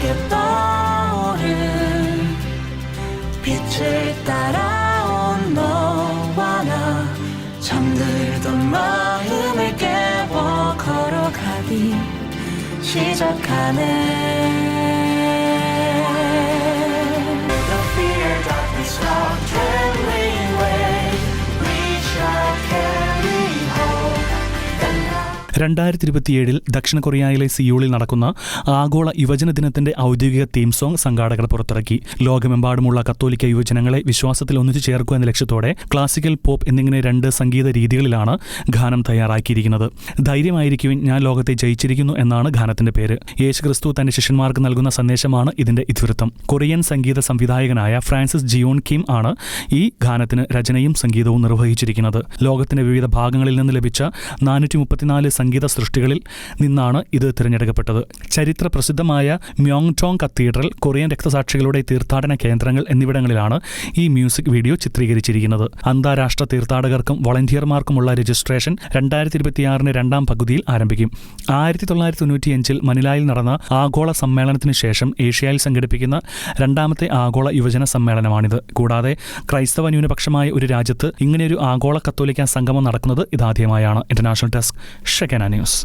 붉게 떠오른 빛을 따라온 너와 나 잠들던 마음을 깨워 걸어가기 시작하네. The fear darkness not trembling way we shall carry hope. 2027 ദക്ഷിണ കൊറിയയിലെ സിയൂളിൽ നടക്കുന്ന ആഗോള യുവജന ദിനത്തിന്റെ ഔദ്യോഗിക തീം സോങ് സംഘാടകർ പുറത്തിറക്കി. ലോകമെമ്പാടുമുള്ള കത്തോലിക്ക യുവജനങ്ങളെ വിശ്വാസത്തിൽ ഒന്നിച്ചു ചേർക്കുക എന്ന ലക്ഷ്യത്തോടെ ക്ലാസിക്കൽ, പോപ്പ് എന്നിങ്ങനെ 2 സംഗീത രീതികളിലാണ് ഗാനം തയ്യാറാക്കിയിരിക്കുന്നത്. ധൈര്യമായിരിക്കുവിൻ, ഞാൻ ലോകത്തെ ജയിച്ചിരിക്കുന്നു എന്നാണ് ഗാനത്തിന്റെ പേര്. യേശുക്രിസ്തു തന്റെ ശിഷ്യന്മാർക്ക് നൽകുന്ന സന്ദേശമാണ് ഇതിന്റെ ഇതിവൃത്തം. കൊറിയൻ സംഗീത സംവിധായകനായ ഫ്രാൻസിസ് ജിയോൺ കിം ആണ് ഈ ഗാനത്തിന് രചനയും സംഗീതവും നിർവഹിച്ചിരിക്കുന്നത്. ലോകത്തിന്റെ വിവിധ ഭാഗങ്ങളിൽ നിന്ന് ലഭിച്ച 434 സംഗീത സൃഷ്ടികളിൽ നിന്നാണ് ഇത് തിരഞ്ഞെടുക്കപ്പെട്ടത്. ചരിത്ര പ്രസിദ്ധമായ മ്യോങ്ടോങ് കത്തീഡ്രൽ, കൊറിയൻ രക്തസാക്ഷികളുടെ തീർത്ഥാടന കേന്ദ്രങ്ങൾ എന്നിവിടങ്ങളിലാണ് ഈ മ്യൂസിക് വീഡിയോ ചിത്രീകരിച്ചിരിക്കുന്നത്. അന്താരാഷ്ട്ര തീർത്ഥാടകർക്കും വോളണ്ടിയർമാർക്കുമുള്ള രജിസ്ട്രേഷൻ 2026 രണ്ടാം പകുതിയിൽ ആരംഭിക്കും. 1995 മനിലായിൽ നടന്ന ആഗോള സമ്മേളനത്തിന് ശേഷം ഏഷ്യയിൽ സംഘടിപ്പിക്കുന്ന 2ാമത്തെ ആഗോള യുവജന സമ്മേളനമാണിത്. കൂടാതെ ക്രൈസ്തവ ന്യൂനപക്ഷമായ ഒരു രാജ്യത്ത് ഇങ്ങനെയൊരു ആഗോള കത്തോലിക്ക സംഗമം നടക്കുന്നത് ഇതാദ്യമായാണ്. International desk, ഷെക്കന news.